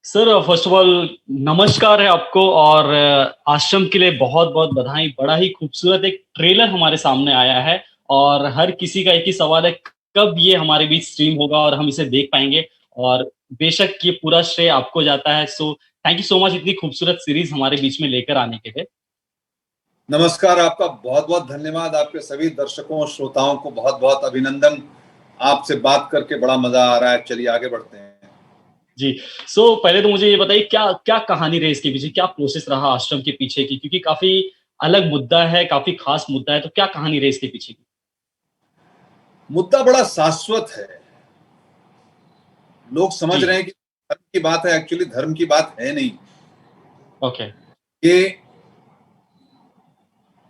Sir first of all नमस्कार है आपको और आश्रम के लिए बहुत बहुत बधाई। बड़ा ही खूबसूरत एक ट्रेलर हमारे सामने आया है और हर किसी का एक ही सवाल है, कब ये हमारे बीच स्ट्रीम होगा और हम इसे देख पाएंगे। और बेशक ये पूरा श्रेय आपको जाता है। सो थैंक यू सो मच इतनी खूबसूरत सीरीज हमारे बीच में लेकर आने के लिए। नमस्कार, आपका बहुत बहुत धन्यवाद। आपके सभी दर्शकों और श्रोताओं को बहुत बहुत अभिनंदन। आपसे बात करके बड़ा मजा आ रहा है। चलिए आगे बढ़ते हैं। जी। पहले तो मुझे ये बताइए, क्या क्या कहानी रही इसके पीछे, क्या प्रोसेस रहा आश्रम के पीछे की, क्योंकि काफी अलग मुद्दा है, काफी खास मुद्दा है। तो क्या कहानी रही इसके पीछे की? मुद्दा बड़ा शाश्वत है। लोग समझ जी। रहे हैं कि धर्म की बात है, एक्चुअली धर्म की बात है नहीं। ओके। ये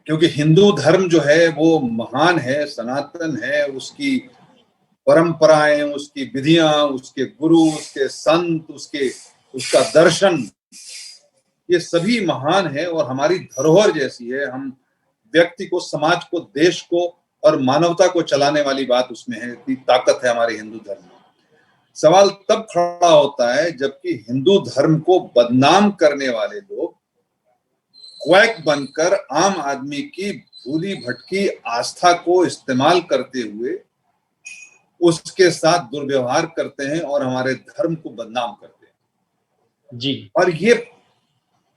क्योंकि हिंदू धर्म जो है वो महान है, सनातन है। उसकी परंपराएं, उसकी विधियां, उसके गुरु, उसके संत, उसका दर्शन, ये सभी महान है और हमारी धरोहर जैसी है। हम व्यक्ति को, समाज को, देश को और मानवता को चलाने वाली बात उसमें है। इतनी ताकत है हमारे हिंदू धर्म में। सवाल तब खड़ा होता है जबकि हिंदू धर्म को बदनाम करने वाले लोग क्वैक बनकर आम आदमी की भूली भटकी आस्था को इस्तेमाल करते हुए उसके साथ दुर्व्यवहार करते हैं और हमारे धर्म को बदनाम करते हैं। जी। और ये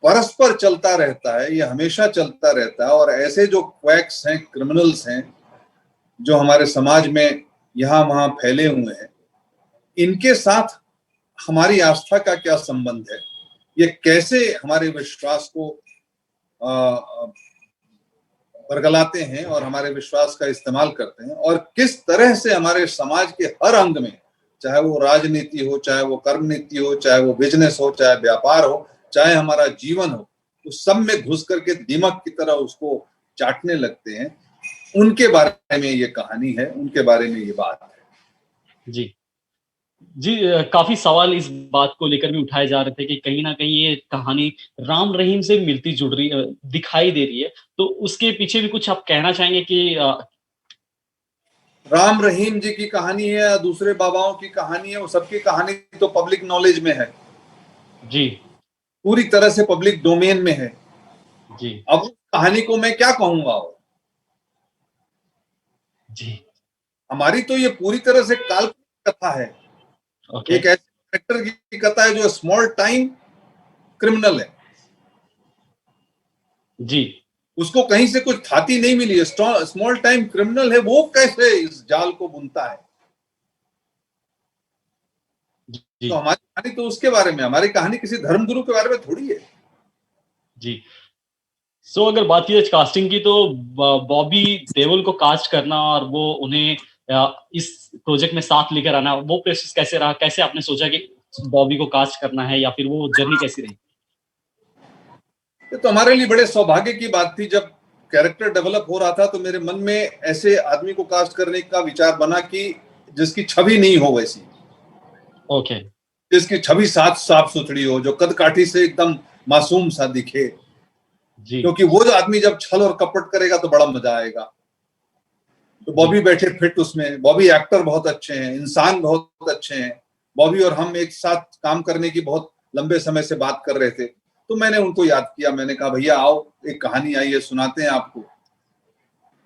परस्पर चलता रहता है, ये हमेशा चलता रहता है। और ऐसे जो क्वैक्स हैं, क्रिमिनल्स हैं, जो हमारे समाज में यहाँ वहां फैले हुए हैं, इनके साथ हमारी आस्था का क्या संबंध है? ये कैसे हमारे विश्वास को बरगलाते हैं और हमारे विश्वास का इस्तेमाल करते हैं, और किस तरह से हमारे समाज के हर अंग में, चाहे वो राजनीति हो, चाहे वो कर्म नीति हो, चाहे वो बिजनेस हो, चाहे व्यापार हो, चाहे हमारा जीवन हो, उस सब में घुस करके दीमक की तरह उसको चाटने लगते हैं। उनके बारे में ये कहानी है, उनके बारे में ये बात है। जी। जी। काफी सवाल इस बात को लेकर भी उठाए जा रहे थे कि कहीं ना कहीं ये कहानी राम रहीम से मिलती जुड़ रही दिखाई दे रही है। तो उसके पीछे भी कुछ आप कहना चाहेंगे कि राम रहीम जी की कहानी है या दूसरे बाबाओं की कहानी है, वो सबकी कहानी तो पब्लिक नॉलेज में है, जी। पूरी तरह से पब्लिक डोमेन में है। जी। अब उस कहानी को मैं क्या कहूंगा? जी। हमारी तो ये पूरी तरह से काल्पनिक कथा है। ओके। एक ऐसे कैरेक्टर की कथा है जो स्मॉल टाइम क्रिमिनल है। जी। उसको कहीं से कुछ थाती नहीं मिली है, स्मॉल टाइम क्रिमिनल है। वो कैसे इस जाल को बुनता है? जी। तो हमारी कहानी तो उसके बारे में, हमारी कहानी किसी धर्मगुरु के बारे में थोड़ी है। जी। अगर बात की जाए कास्टिंग की, तो बॉबी देओल को कास्ट करना और वो उन्हें इस प्रोजेक्ट में साथ लेकर आना, वो प्रोसेस कैसे रहा? कैसे आपने सोचा कि बॉबी को कास्ट करना है, या फिर वो जर्नी कैसी रही? ये तो हमारे लिए बड़े सौभाग्य की बात थी। जब कैरेक्टर डेवलप हो रहा था तो मेरे मन में ऐसे आदमी को कास्ट करने का विचार बना कि जिसकी छवि नहीं हो वैसी, ओके। जिसकी छवि साफ साफ सुथरी हो, जो कद काठी से एकदम मासूम सा दिखे। जी। क्योंकि वो जो आदमी जब छल और कपट करेगा तो बड़ा मजा आएगा। तो बॉबी बैठे फिट उसमें। बॉबी एक्टर बहुत अच्छे हैं, इंसान बहुत अच्छे हैं। बॉबी और हम एक साथ काम करने की बहुत लंबे समय से बात कर रहे थे। तो मैंने उनको याद किया, मैंने कहा भैया आओ, एक कहानी आई है, सुनाते हैं आपको।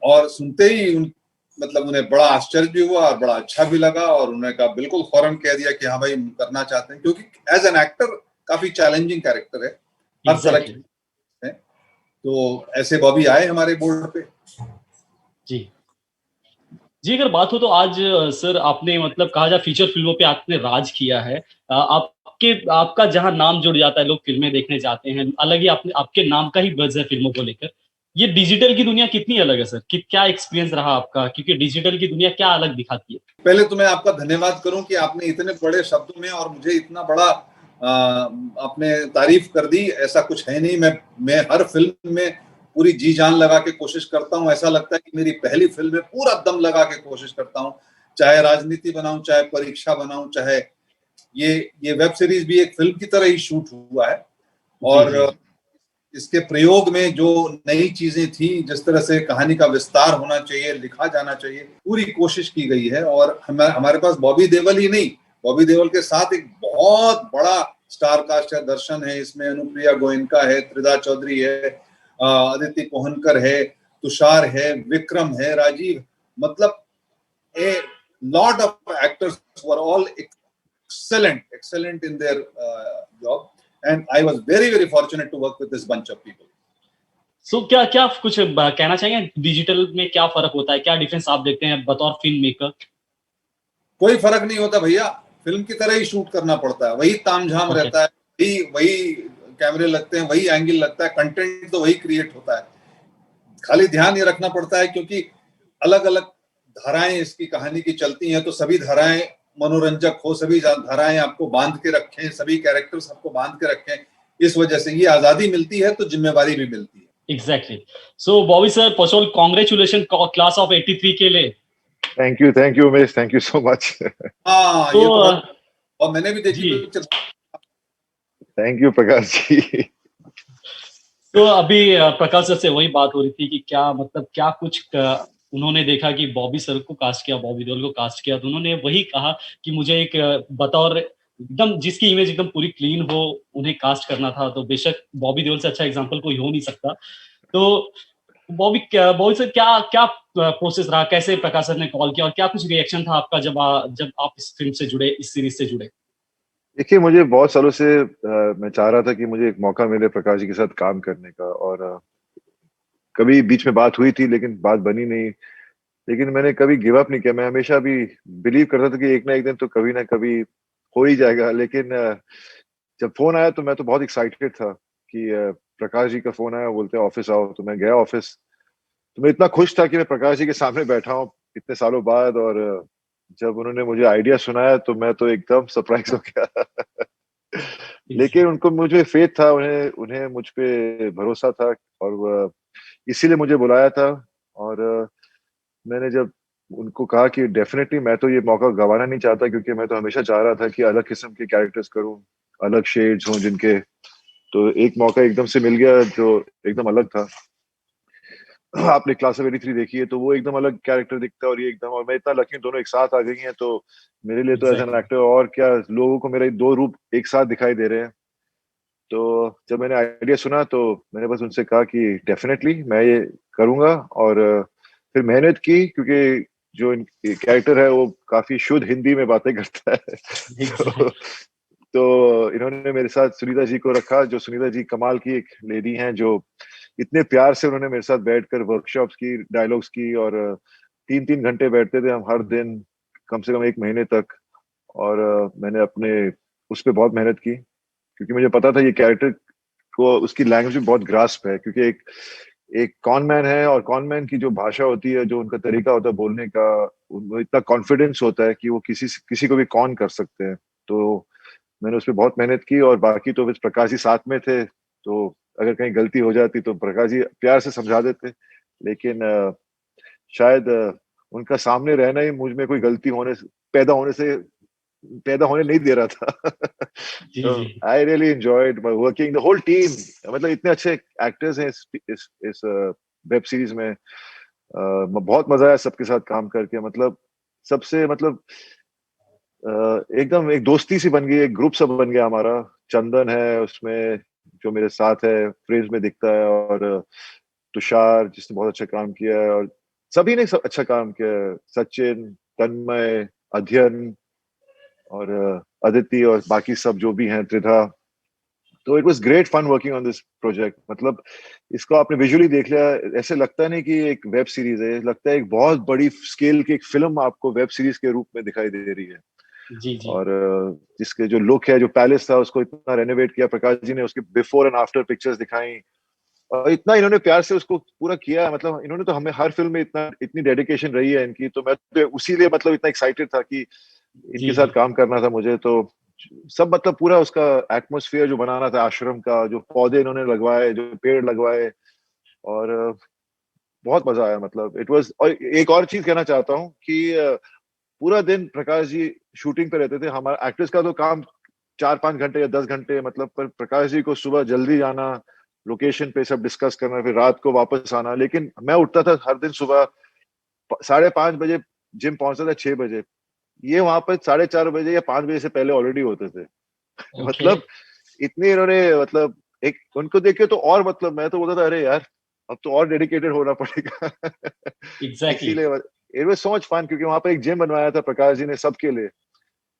और सुनते ही मतलब उन्हें बड़ा आश्चर्य भी हुआ और बड़ा अच्छा भी लगा, और उन्होंने कहा, बिल्कुल फौरन कह दिया कि हाँ भाई करना चाहते हैं। क्योंकि एज एन एक्टर काफी चैलेंजिंग कैरेक्टर है, हर तरह एग्जैक्टली। की है। तो ऐसे बॉबी आए हमारे बोर्ड पे। जी। जी, अगर बात हो तो आज सर आपने मतलब कहा जाए फीचर फिल्मों पे आपने राज किया है। आपका जहाँ नाम जुड़ जाता है, लोग फ़िल्में देखने जाते हैं, अलग ही आपने आपके नाम का ही बज़ है फ़िल्मों को लेकर। ये डिजिटल की दुनिया कितनी अलग है सर? कि क्या एक्सपीरियंस रहा आपका? क्योंकि डिजिटल की दुनिया क्या अलग दिखाती है? पहले तो मैं आपका धन्यवाद करूं कि आपने इतने बड़े शब्दों में और मुझे इतना बड़ा आपने तारीफ कर दी। ऐसा कुछ है नहीं। मैं हर फिल्म में पूरी जी जान लगा के कोशिश करता हूं। ऐसा लगता है कि मेरी पहली फिल्म में पूरा दम लगा के कोशिश करता हूं। चाहे राजनीति बनाऊं, चाहे परीक्षा बनाऊं, चाहे ये वेब सीरीज भी एक फिल्म की तरह ही शूट हुआ है। जी, और जी। इसके प्रयोग में जो नई चीजें थी, जिस तरह से कहानी का विस्तार होना चाहिए, लिखा जाना चाहिए, पूरी कोशिश की गई है। और हमारे पास बॉबी देओल ही नहीं, बॉबी देओल के साथ एक बहुत बड़ा स्टार कास्ट है, दर्शन है इसमें, अनुप्रिया गोयनका है, त्रिधा चौधरी है, अदिति पोहनकर है, तुषार है, विक्रम है, राजीव, मतलब a lot of actors were all excellent in their job, and I was very fortunate to work with this bunch of people. सो क्या क्या कुछ कहना चाहेंगे डिजिटल में क्या फर्क होता है, क्या डिफरेंस आप देखते हैं बतौर फिल्म मेकर? कोई फर्क नहीं होता भैया, फिल्म की तरह ही शूट करना पड़ता है, वही तामझाम रहता है, वही कैमरे लगते हैं, वही एंगल लगता है, कंटेंट तो वही क्रिएट होता है। खाली ध्यान ये रखना पड़ता है क्योंकि अलग अलग धाराएं इसकी कहानी की चलती हैं, तो सभी धाराएं मनोरंजक हो, सभी धाराएं आपको बांध के रखें, सभी कैरेक्टर्स आपको बांध के रखें, इस वजह से ये आजादी मिलती है तो जिम्मेवारी भी मिलती है। Exactly. So Bobby sir, first of all, congratulations class of 83 के लिए। Thank you, Umesh, thank you so much. हाँ, ये तो और मैंने भी देखी picture. Thank you Prakash ji. तो अभी प्रकाश सर से वही बात हो रही थी कि क्या मतलब क्या कुछ उन्होंने देखा कि बॉबी सर को कास्ट किया, बॉबी देओल को कास्ट किया, तो उन्होंने वही कहा कि मुझे एक बतौर एकदम जिसकी इमेज एकदम पूरी क्लीन हो उन्हें कास्ट करना था। तो बेशक बॉबी देओल से अच्छा एग्जांपल कोई हो नहीं सकता। तो बॉबी सर क्या क्या प्रोसेस रहा, कैसे प्रकाश सर ने कॉल किया और क्या कुछ रिएक्शन था आपका जब आप इस फिल्म से जुड़े, इस सीरीज से जुड़े? देखिए, मुझे बहुत सालों से मैं चाह रहा था कि मुझे एक मौका मिले प्रकाश जी के साथ काम करने का, और कभी बीच में बात हुई थी लेकिन बात बनी नहीं। लेकिन मैंने कभी गिव अप नहीं किया, मैं हमेशा भी बिलीव करता था कि एक ना एक दिन तो कभी ना कभी हो ही जाएगा। लेकिन जब फोन आया तो मैं तो बहुत एक्साइटेड था कि प्रकाश जी का फोन आया, बोलते हैं ऑफिस आओ। तो मैं गया ऑफिस, तो मैं इतना खुश था कि मैं प्रकाश जी के सामने बैठा हूँ इतने सालों बाद। और जब उन्होंने मुझे आइडिया सुनाया तो मैं तो एकदम सरप्राइज हो गया। लेकिन उनको मुझे फेथ था, उन्हें मुझ पे भरोसा था, और इसीलिए मुझे बुलाया था। और मैंने जब उनको कहा कि डेफिनेटली मैं तो ये मौका गंवाना नहीं चाहता, क्योंकि मैं तो हमेशा चाह रहा था कि अलग किस्म के कैरेक्टर्स करूं, अलग शेड्स हों जिनके। तो एक मौका एकदम से मिल गया जो एकदम अलग था। आपने क्लास ऑफ 83 देखी है तो वो एकदम अलग कैरेक्टर दिखता है, और ये एकदम, और मैं इतना लकी दोनों एक साथ आ गई हैं, तो मेरे लिए तो एज एन एक्टर और क्या, लोगों को मेरे दो रूप एक साथ दिखाई दे रहे हैं। तो जब मैंने आइडिया सुना तो मैंने बस उनसे कहा कि डेफिनेटली मैं ये करूंगा। और फिर मेहनत की, क्योंकि जो कैरेक्टर है वो काफी शुद्ध हिंदी में बातें करता है। तो इन्होंने मेरे साथ सुनीता जी को रखा, जो सुनीता जी कमाल की एक लेडी हैं, जो इतने प्यार से उन्होंने मेरे साथ बैठकर वर्कशॉप्स की, डायलॉग्स की, और 3-3 घंटे बैठते थे हम हर दिन, कम से कम 1 महीने तक। और मैंने अपने उस पर बहुत मेहनत की, क्योंकि मुझे पता था ये कैरेक्टर को उसकी लैंग्वेज में बहुत ग्रास्प है, क्योंकि एक कॉन मैन है, और कॉन मैन की जो भाषा होती है, जो उनका तरीका होता है बोलने का, उनको इतना कॉन्फिडेंस होता है कि वो किसी को भी कॉन कर सकते हैं। तो मैंने उस पर बहुत मेहनत की, और बाकी तो प्रकाश जी साथ में थे, तो अगर कहीं गलती हो जाती तो प्रकाश जी प्यार से समझा देते। लेकिन शायद उनका सामने रहना ही मुझ में कोई गलती पैदा होने नहीं दे रहा था। तो I really enjoyed working the whole team. मतलब इतने अच्छे एक्टर्स हैं इस वेब सीरीज में। बहुत मजा आया सबके साथ काम करके। मतलब सबसे एकदम एक दोस्ती सी बन गई, एक ग्रुप सब बन गया हमारा। चंदन है उसमें जो मेरे साथ है, फ्रेम्स में दिखता है, और तुषार जिसने बहुत अच्छा काम किया है, और सभी ने अच्छा काम किया है, सचिन, तन्मय, अध्ययन, और अदिति, और बाकी सब जो भी हैं, त्रिधा। तो it was great fun working on this project. मतलब इसको आपने विजुअली देख लिया, ऐसे लगता नहीं कि एक वेब सीरीज है, लगता है एक बहुत बड़ी स्केल की एक फिल्म आपको वेब सीरीज के रूप में दिखाई दे रही है। जी। और जिसके जो लुक है, जो पैलेस था, उसको इतना रेनोवेट किया प्रकाश जी ने, उसके बिफोर एंड आफ्टर पिक्चर्स दिखाई, और इतना इन्होंने प्यार से उसको पूरा किया। मतलब इन्होंने तो हमें हर फिल्म में इतनी डेडिकेशन रही है इनकी, तो मैं तो उसी लिए मतलब इतना एक्साइटेड था कि इनके साथ काम करना था मुझे। तो सब मतलब पूरा उसका एटमॉस्फेयर जो बनाना था, आश्रम का, जो पौधे इन्होंने लगवाए, जो पेड़ लगवाए, और बहुत मजा आया। मतलब इट वाज। और एक और चीज कहना चाहता हूँ कि पूरा दिन प्रकाश जी शूटिंग पे रहते थे। हमारा एक्टर्स का तो काम 4-5 घंटे या 10 घंटे, मतलब पर प्रकाश जी को सुबह जल्दी जाना, लोकेशन पे सब डिस्कस करना, फिर रात को वापस आना। लेकिन मैं उठता था हर दिन सुबह 5:30 बजे, जिम पहुंचता था 6 बजे। ये वहां पर 4:30 बजे या 5 बजे से पहले ऑलरेडी होते थे। ओके। मतलब इतने इन्होंने मतलब एक उनको देख के तो और मतलब मैं तो बोलता था अरे यार अब तो और डेडिकेटेड होना पड़ेगा। एग्जैक्टली। इसीलिए it was so much fun क्योंकि वहां पे एक जिम बनवाया था प्रकाश जी ने सबके लिए।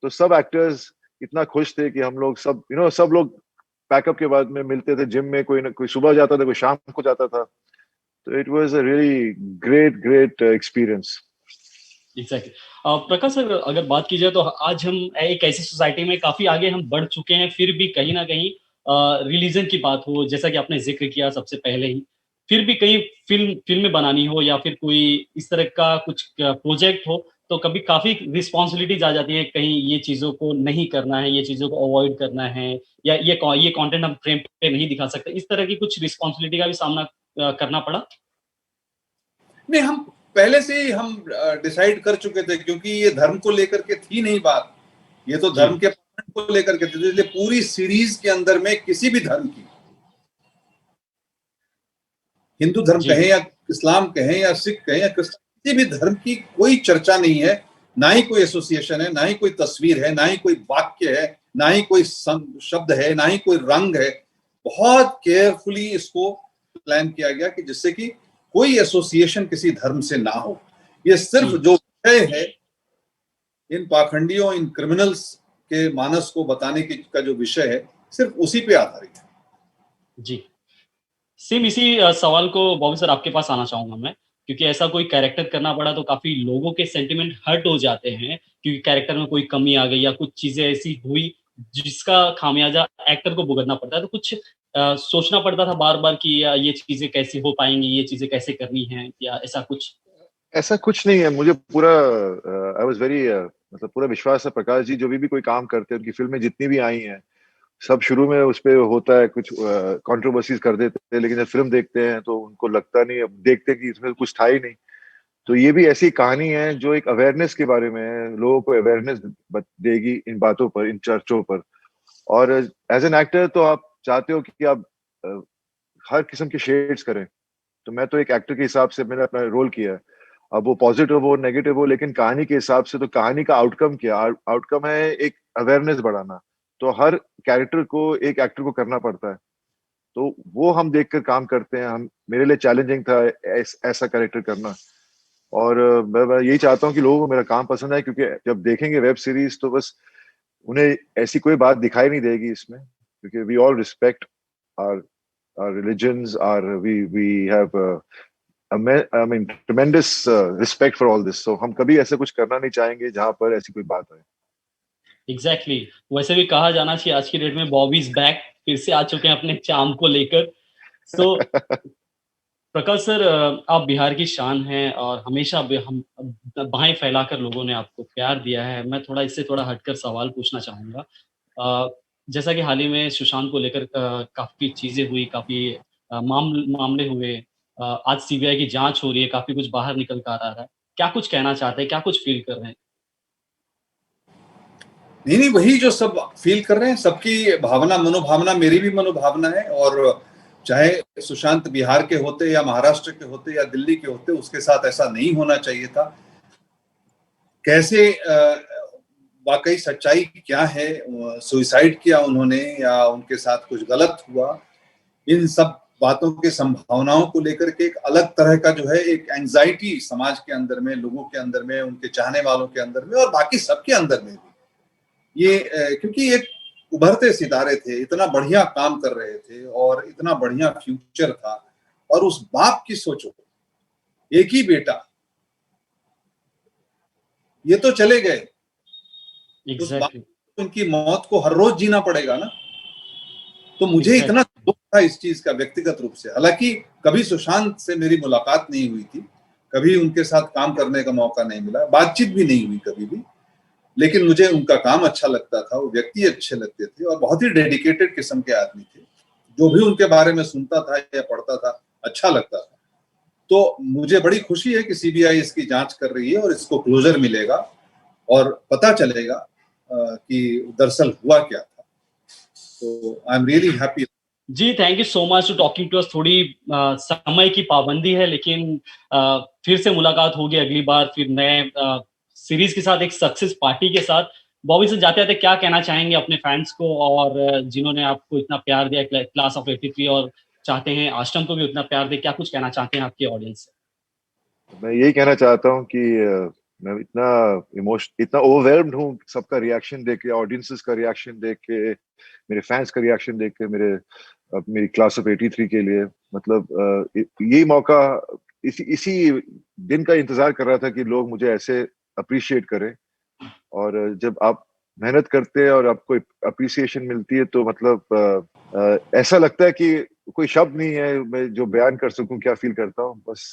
तो सब एक्टर्स इतना खुश थे कि हम लोग सब सब लोग पैकअप के बाद में मिलते थे जिम में, कोई ना कोई सुबह जाता था कोई शाम को जाता था। तो it was a really great great experience. Exactly. Prakash sir, अगर बात की जाए तो आज हम एक ऐसी सोसाइटी में काफी आगे हम बढ़ चुके हैं, फिर भी कहीं ना कहीं रिलीजन की बात हो, जैसा कि आपने जिक्र किया सबसे पहले ही, फिर भी कहीं फिल्में बनानी हो या फिर कोई इस तरह का कुछ प्रोजेक्ट हो, तो कभी काफी रिस्पॉन्सिबिलिटीज आ जाती है, कहीं ये चीजों को नहीं करना है, ये चीजों को अवॉइड करना है, या ये कंटेंट हम फ्रेम पे नहीं दिखा सकते, इस तरह की कुछ रिस्पॉन्सिबिलिटी का भी सामना करना पड़ा। नहीं, हम पहले से ही हम डिसाइड कर चुके थे, क्योंकि ये धर्म को लेकर के थी नहीं बात, ये तो जी। धर्म के पालन को लेकर के थी। इसलिए पूरी सीरीज के अंदर में किसी भी धर्म की, हिंदू धर्म जी। कहें या इस्लाम कहें या सिख कहें या क्रिश्चियन, किसी भी धर्म की कोई चर्चा नहीं है, ना ही कोई एसोसिएशन है, ना ही कोई तस्वीर है, ना ही कोई वाक्य है, ना ही कोई शब्द है, ना ही कोई रंग है। बहुत केयरफुली इसको प्लान किया गया कि जिससे कि कोई एसोसिएशन किसी धर्म से ना हो। ये सिर्फ जी। जो विषय है, इन पाखंडियों, इन क्रिमिनल्स के मानस को बताने की का जो विषय है, सिर्फ उसी पे आधारित है। जी। सेम इसी सवाल को बॉबी सर आपके पास आना चाहूंगा मैं, क्योंकि ऐसा कोई कैरेक्टर करना पड़ा तो काफी लोगों के सेंटिमेंट हर्ट हो जाते हैं, क्योंकि कैरेक्टर में कोई कमी आ गई या कुछ चीजें ऐसी हुई जिसका खामियाजा एक्टर को भुगतना पड़ता है, तो कुछ सोचना पड़ता था बार बार कि ये चीजें कैसे हो पाएंगी, ये चीजें कैसे करनी है, या ऐसा कुछ। ऐसा कुछ नहीं है, मुझे पूरा आई वाज वेरी मतलब पूरा विश्वास है प्रकाश जी जो भी कोई काम करते हैं उनकी फिल्में जितनी भी आई हैं सब शुरू में उस पे होता है कुछ कंट्रोवर्सीज कर देते हैं, लेकिन जब फिल्म देखते हैं तो उनको लगता नहीं, अब देखते हैं कि इसमें कुछ था ही नहीं। तो ये भी ऐसी कहानी है जो एक अवेयरनेस के बारे में है, लोगों को अवेयरनेस देगी इन बातों पर, इन चर्चों पर। और एज एन एक्टर तो आप चाहते हो कि आप अ, हर किस्म के शेड्स करें। तो मैं तो एक एक्टर के हिसाब से मैंने अपना रोल किया है, अब वो पॉजिटिव हो नेगेटिव हो, लेकिन कहानी के हिसाब से तो कहानी का आउटकम क्या, आउटकम है एक अवेयरनेस बढ़ाना। तो हर कैरेक्टर को एक एक्टर को करना पड़ता है, तो वो हम देखकर काम करते हैं। हम मेरे लिए चैलेंजिंग था ऐसा कैरेक्टर करना। और मैं यही चाहता हूँ कि लोगों को मेरा काम पसंद आए, क्योंकि जब देखेंगे वेब सीरीज तो बस उन्हें ऐसी कोई बात दिखाई नहीं देगी इसमें, क्योंकि we all respect our our religions, we have I mean tremendous respect for all this. So हम कभी ऐसा कुछ करना नहीं चाहेंगे जहां पर ऐसी कोई बात आए। Exactly exactly. वैसे भी कहा जाना चाहिए आज की डेट में बॉबी इज बैक, फिर से आ चुके हैं अपने चार्म को लेकर। सो प्रकाश सर, आप बिहार की शान हैं और हमेशा हम बाहें फैलाकर लोगों ने आपको प्यार दिया है। मैं थोड़ा इससे थोड़ा हटकर सवाल पूछना चाहूँगा। जैसा कि हाल ही में सुशांत को लेकर काफ़ी चीज़ें हुई, काफ़ी मामले हुए। आज सीबीआई की जांच हो रही है, काफ़ी कुछ बाहर निकल कर आ रहा है। क्या कुछ कहना चाहते हैं? क्या कुछ फ़ील कर रहे हैं? नहीं नहीं, वही जो सब फील कर रहे हैं, सबकी भावना, मनोभावना मेरी भी मनोभावना है। और चाहे सुशांत बिहार के होते या महाराष्ट्र के होते या दिल्ली के होते, उसके साथ ऐसा नहीं होना चाहिए था। कैसे वाकई सच्चाई क्या है, सुसाइड किया उन्होंने या उनके साथ कुछ गलत हुआ, इन सब बातों के संभावनाओं को लेकर के एक अलग तरह का जो है एक एंजाइटी समाज के अंदर में, लोगों के अंदर में, उनके चाहने वालों के अंदर में और बाकी सबके अंदर में भी। ये क्योंकि एक उभरते सितारे थे, इतना बढ़िया काम कर रहे थे और इतना बढ़िया फ्यूचर था, और उस बाप की सोचो, एक ही बेटा, ये तो चले गए, उस बाप एग्ज़ैक्टली, को उनकी मौत को हर रोज जीना पड़ेगा ना। तो मुझे इतना एग्ज़ैक्टली। दुख था इस चीज का व्यक्तिगत रूप से। हालांकि कभी सुशांत से मेरी मुलाकात नहीं हुई थी, कभी उनके साथ काम करने का मौका नहीं मिला, बातचीत भी नहीं हुई कभी भी, लेकिन मुझे उनका काम अच्छा लगता था, वो व्यक्ति अच्छे लगते थे और बहुत ही डेडिकेटेड किस्म के आदमी थे। जो भी उनके बारे में सुनता था या पढ़ता था, अच्छा लगता था। तो मुझे बड़ी खुशी है कि सीबीआई इसकी जांच कर रही है और इसको क्लोजर मिलेगा और पता चलेगा कि दरअसल हुआ क्या था। तो आई एम रियली हैप्पी। जी, thank you so much to talking to us. थोड़ी समय की पाबंदी है, लेकिन फिर से मुलाकात होगी अगली बार, फिर नए सीरीज़ के साथ, एक सक्सेस पार्टी के साथ। बॉबी सर जाते जाते क्या कहना चाहेंगे अपने फैंस को, और जिन्होंने आपको इतना प्यार दिया क्लास ऑफ 83, और चाहते हैं आश्रम को भी उतना प्यार दे, क्या कुछ कहना चाहते हैं आपके ऑडियंस से? मैं यही कहना चाहता हूँ कि मैं इतना ओवरवेल्म्ड हूँ सबका रिएक्शन देख के, ऑडियंसेस का रिएक्शन देख के, मेरे फैंस का रिएक्शन देख के, मेरी क्लास ऑफ 83 के लिए, मतलब यही मौका इसी दिन का इंतजार कर रहा था कि लोग मुझे ऐसे अप्रिशिएट करें। और जब आप मेहनत करते हैं और आपको अप्रिसिएशन मिलती है तो मतलब ऐसा लगता है कि कोई शब्द नहीं है मैं जो बयान कर सकूं क्या फील करता हूं। बस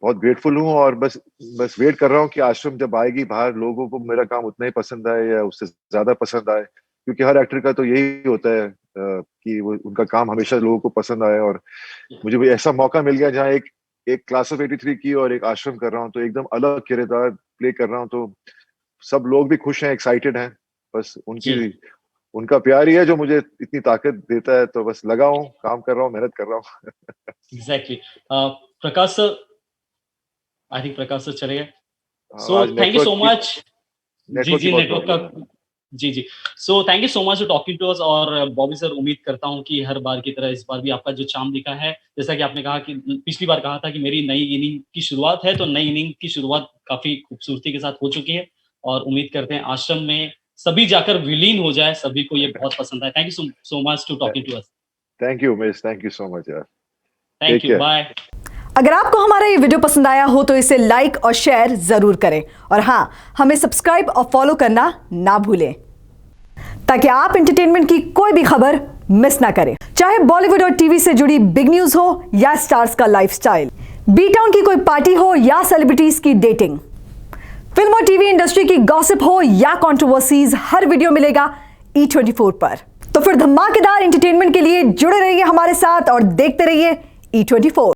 बहुत ग्रेटफुल हूं और बस वेट कर रहा हूं कि आश्रम जब आएगी बाहर, लोगों को मेरा काम उतना ही पसंद आए या उससे ज्यादा पसंद आए, क्योंकि हर एक्टर का तो यही होता है कि वो उनका काम हमेशा लोगों को पसंद आए। और मुझे भी ऐसा मौका मिल गया जहाँ एक क्लास ऑफ 83 की और एक आश्रम कर रहा हूँ, तो एकदम अलग किरदार प्ले कर रहा हूँ, तो सब लोग भी खुश हैं, एक्साइटेड हैं। बस उनका प्यार ही है जो मुझे इतनी ताकत देता है। तो बस लगा हूँ, काम कर रहा हूँ, मेहनत कर रहा हूँ। Exactly. Prakash sir, I think Prakash sir चले गए। So thank you so much. Zee network का, जी so thank you so much for talking to us. और बॉबी सर, उम्मीद करता हूं कि हर बार की तरह इस बार भी आपका जो चार्म दिखा है, जैसा कि आपने कहा कि पिछली बार कहा था कि मेरी नई इनिंग की शुरुआत है, तो नई इनिंग की शुरुआत काफी खूबसूरती के साथ हो चुकी है, और उम्मीद करते हैं आश्रम में सभी जाकर विलीन हो जाए, सभी को ये बहुत पसंद आए। Thank you so much to talking to us. Thank you miss, thank you so much यार, थैंक यू, बाय। अगर आपको हमारा ये वीडियो पसंद आया हो तो इसे लाइक और शेयर जरूर करें, और हाँ, हमें सब्सक्राइब और फॉलो करना ना भूलें, ताकि आप एंटरटेनमेंट की कोई भी खबर मिस ना करें। चाहे बॉलीवुड और टीवी से जुड़ी बिग न्यूज हो या स्टार्स का लाइफस्टाइल, बी टाउन की कोई पार्टी हो या सेलिब्रिटीज की डेटिंग, फिल्म और टीवी इंडस्ट्री की गॉसिप हो या कंट्रोवर्सीज, हर वीडियो मिलेगा E24 पर। तो फिर धमाकेदार एंटरटेनमेंट के लिए जुड़े रहिए हमारे साथ और देखते रहिए E24।